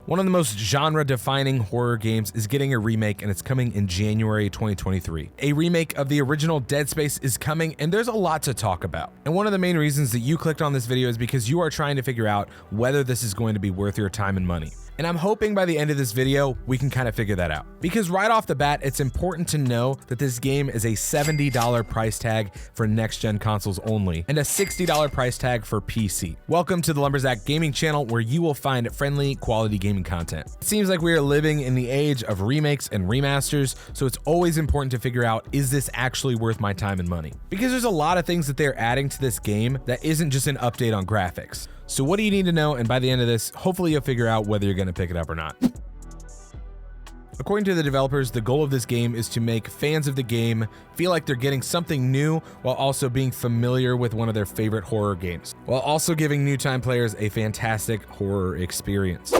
One of the most genre-defining horror games is getting a remake, and it's coming in January 2023. A remake of the original Dead Space is coming, and there's a lot to talk about. And one of the main reasons that you clicked on this video is because you are trying to figure out whether this is going to be worth your time and money. And I'm hoping by the end of this video, we can kind of figure that out. Because right off the bat, it's important to know that this game is a $70 price tag for next-gen consoles only, and a $60 price tag for PC. Welcome to the Lumberjack Gaming channel, where you will find friendly, quality gaming content. It seems like we are living in the age of remakes and remasters, so it's always important to figure out, is this actually worth my time and money? Because there's a lot of things that they're adding to this game that isn't just an update on graphics. So what do you need to know? And by the end of this, hopefully you'll figure out whether you're going to pick it up or not. According to the developers, the goal of this game is to make fans of the game feel like they're getting something new while also being familiar with one of their favorite horror games, while also giving new time players a fantastic horror experience.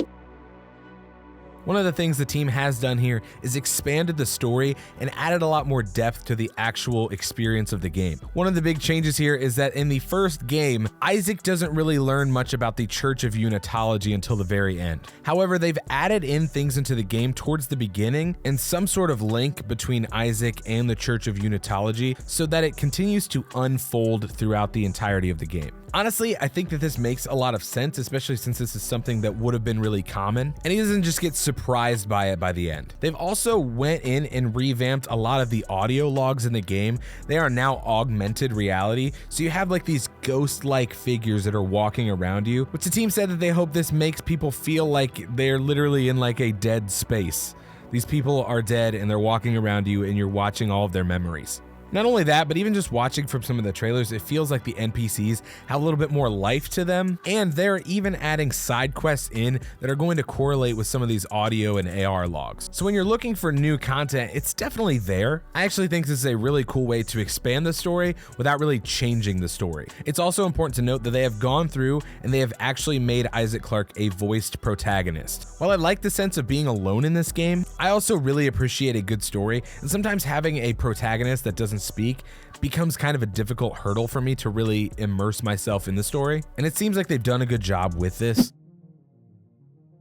One of the things the team has done here is expanded the story and added a lot more depth to the actual experience of the game. One of the big changes here is that in the first game, Isaac doesn't really learn much about the Church of Unitology until the very end. However, they've added in things into the game towards the beginning and some sort of link between Isaac and the Church of Unitology so that it continues to unfold throughout the entirety of the game. Honestly, I think that this makes a lot of sense, especially since this is something that would have been really common, and he doesn't just get surprised by it by the end. They've also went in and revamped a lot of the audio logs in the game. They are now augmented reality, so you have like these ghost-like figures that are walking around you, which the team said that they hope this makes people feel like they're literally in like a dead space. These people are dead and they're walking around you and you're watching all of their memories. Not only that, but even just watching from some of the trailers, it feels like the NPCs have a little bit more life to them, and they're even adding side quests in that are going to correlate with some of these audio and AR logs. So when you're looking for new content, it's definitely there. I actually think this is a really cool way to expand the story without really changing the story. It's also important to note that they have gone through and they have actually made Isaac Clarke a voiced protagonist. While I like the sense of being alone in this game, I also really appreciate a good story, and sometimes having a protagonist that doesn't speak becomes kind of a difficult hurdle for me to really immerse myself in the story, and it seems like they've done a good job with this.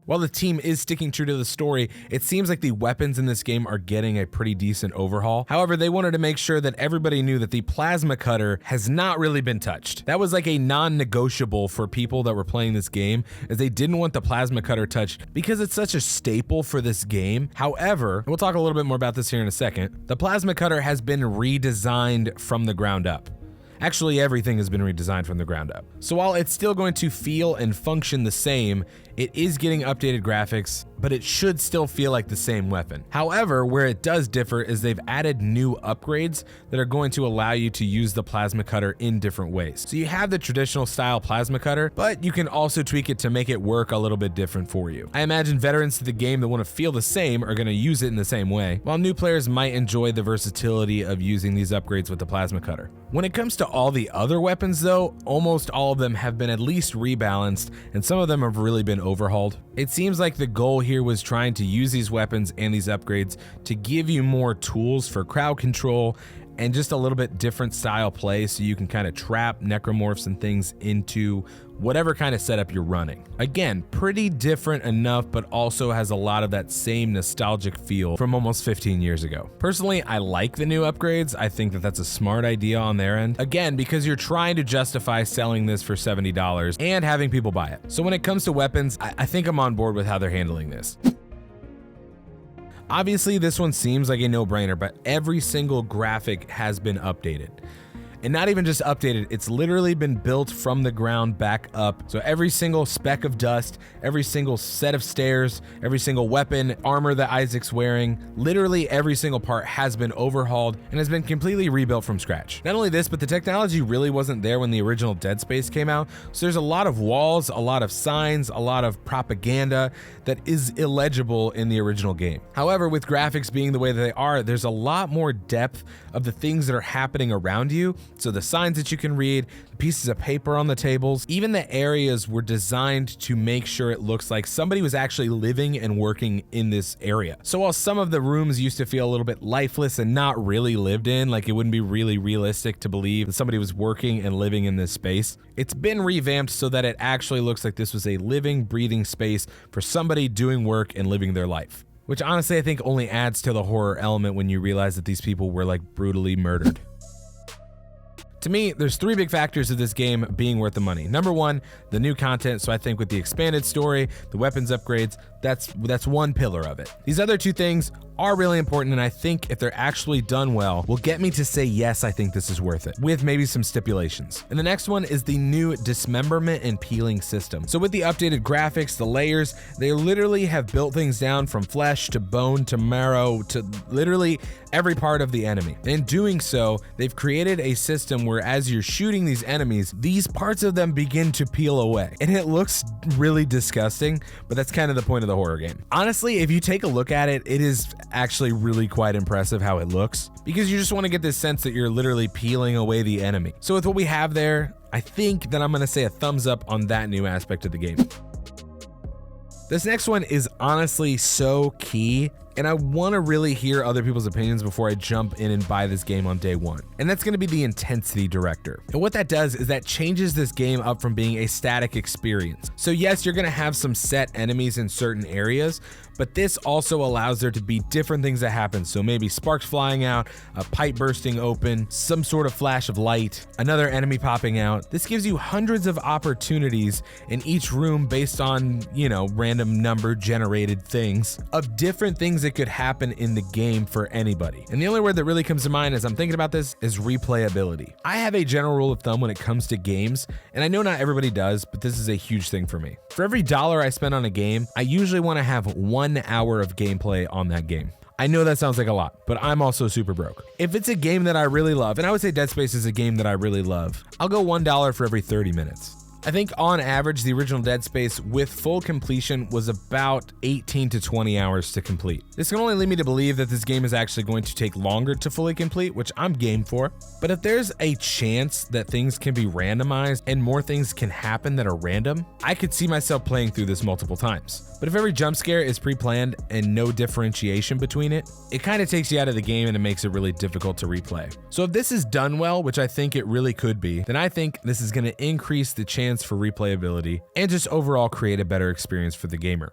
While the team is sticking true to the story, it seems like the weapons in this game are getting a pretty decent overhaul. However, they wanted to make sure that everybody knew that the plasma cutter has not really been touched. That was like a non-negotiable for people that were playing this game, as they didn't want the plasma cutter touched because it's such a staple for this game. However, we'll talk a little bit more about this here in a second, the plasma cutter has been redesigned from the ground up. Actually, everything has been redesigned from the ground up. So while it's still going to feel and function the same, it is getting updated graphics, but it should still feel like the same weapon. However, where it does differ is they've added new upgrades that are going to allow you to use the plasma cutter in different ways. So you have the traditional style plasma cutter, but you can also tweak it to make it work a little bit different for you. I imagine veterans to the game that want to feel the same are going to use it in the same way, while new players might enjoy the versatility of using these upgrades with the plasma cutter. When it comes to all the other weapons though, almost all of them have been at least rebalanced, and some of them have really been overhauled. It seems like the goal here was trying to use these weapons and these upgrades to give you more tools for crowd control and just a little bit different style play, so you can kind of trap necromorphs and things into whatever kind of setup you're running. Again, pretty different enough, but also has a lot of that same nostalgic feel from almost 15 years ago. Personally, I like the new upgrades. I think that that's a smart idea on their end. Again, because you're trying to justify selling this for $70 and having people buy it. So when it comes to weapons, I think I'm on board with how they're handling this. Obviously, this one seems like a no-brainer, but every single graphic has been updated. And not even just updated, it's literally been built from the ground back up. So every single speck of dust, every single set of stairs, every single weapon, armor that Isaac's wearing, literally every single part has been overhauled and has been completely rebuilt from scratch. Not only this, but the technology really wasn't there when the original Dead Space came out. So there's a lot of walls, a lot of signs, a lot of propaganda that is illegible in the original game. However, with graphics being the way that they are, there's a lot more depth of the things that are happening around you So the signs that you can read, the pieces of paper on the tables, even the areas were designed to make sure it looks like somebody was actually living and working in this area. So while some of the rooms used to feel a little bit lifeless and not really lived in, like it wouldn't be really realistic to believe that somebody was working and living in this space, it's been revamped so that it actually looks like this was a living, breathing space for somebody doing work and living their life. Which honestly I think only adds to the horror element when you realize that these people were like brutally murdered. To me, there's three big factors of this game being worth the money. Number one, the new content. So I think with the expanded story, the weapons upgrades, that's one pillar of it. These other two things are really important, and I think if they're actually done well, will get me to say yes, I think this is worth it, with maybe some stipulations. And the next one is the new dismemberment and peeling system. So with the updated graphics, the layers, they literally have built things down from flesh to bone to marrow to literally every part of the enemy. And in doing so, they've created a system where as you're shooting these enemies, these parts of them begin to peel away. And it looks really disgusting, but that's kind of the point of the horror game. Honestly, if you take a look at it, it is actually really quite impressive how it looks, because you just want to get this sense that you're literally peeling away the enemy. So with what we have there, I think that I'm going to say a thumbs up on that new aspect of the game. This next one is honestly so key, and I want to really hear other people's opinions before I jump in and buy this game on day one. And that's going to be the intensity director. And what that does is that changes this game up from being a static experience. So yes, you're going to have some set enemies in certain areas, but this also allows there to be different things that happen. So maybe sparks flying out, a pipe bursting open, some sort of flash of light, another enemy popping out. This gives you hundreds of opportunities in each room based on, random number generated things of different things that could happen in the game for anybody. And the only word that really comes to mind as I'm thinking about this is replayability. I have a general rule of thumb when it comes to games, and I know not everybody does, but this is a huge thing for me. For every $1 I spend on a game, I usually want to have 1 hour of gameplay on that game. I know that sounds like a lot, but I'm also super broke. If it's a game that I really love, and I would say Dead Space is a game that I really love, I'll go $1 for every 30 minutes. I think on average, the original Dead Space with full completion was about 18 to 20 hours to complete. This can only lead me to believe that this game is actually going to take longer to fully complete, which I'm game for. But if there's a chance that things can be randomized and more things can happen that are random, I could see myself playing through this multiple times. But if every jump scare is pre-planned and no differentiation between it, it kind of takes you out of the game and it makes it really difficult to replay. So if this is done well, which I think it really could be, then I think this is going to increase the chance for replayability and just overall create a better experience for the gamer.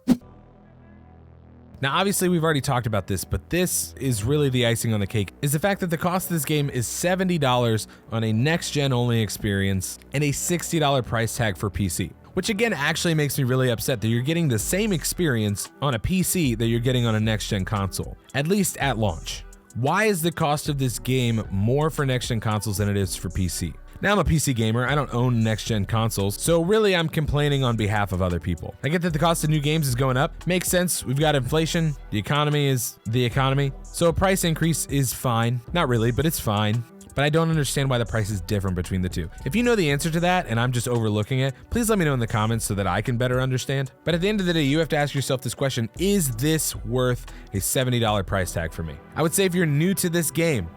Now, obviously we've already talked about this, but this is really the icing on the cake, is the fact that the cost of this game is $70 on a next-gen only experience and a $60 price tag for PC. Which again actually makes me really upset that you're getting the same experience on a PC that you're getting on a next-gen console, at least at launch. Why is the cost of this game more for next-gen consoles than it is for PC? Now, I'm a PC gamer, I don't own next-gen consoles, so really I'm complaining on behalf of other people. I get that the cost of new games is going up, makes sense, we've got inflation, the economy is the economy, so a price increase is fine. Not really, but it's fine. But I don't understand why the price is different between the two. If you know the answer to that and I'm just overlooking it, please let me know in the comments so that I can better understand. But at the end of the day, you have to ask yourself this question: is this worth a $70 price tag for me? I would say if you're new to this game,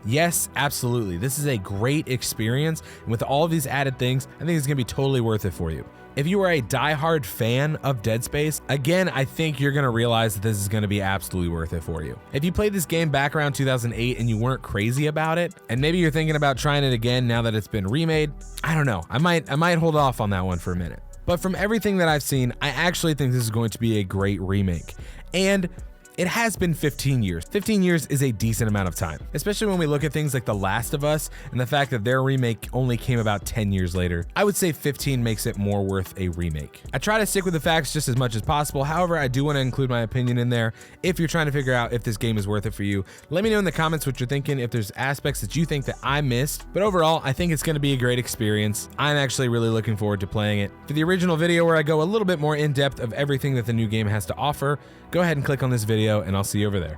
yes, absolutely. This is a great experience, and with all of these added things, I think it's gonna be totally worth it for you. If you are a diehard fan of Dead Space, again, I think you're gonna realize that this is gonna be absolutely worth it for you. If you played this game back around 2008 and you weren't crazy about it, and maybe you're thinking about trying it again now that it's been remade, I don't know. I might hold off on that one for a minute. But from everything that I've seen, I actually think this is going to be a great remake. And it has been 15 years. 15 years is a decent amount of time, especially when we look at things like The Last of Us and the fact that their remake only came about 10 years later. I would say 15 makes it more worth a remake. I try to stick with the facts just as much as possible. However, I do want to include my opinion in there. If you're trying to figure out if this game is worth it for you, let me know in the comments what you're thinking, if there's aspects that you think that I missed. But overall, I think it's going to be a great experience. I'm actually really looking forward to playing it. For the original video where I go a little bit more in depth of everything that the new game has to offer, go ahead and click on this video and I'll see you over there.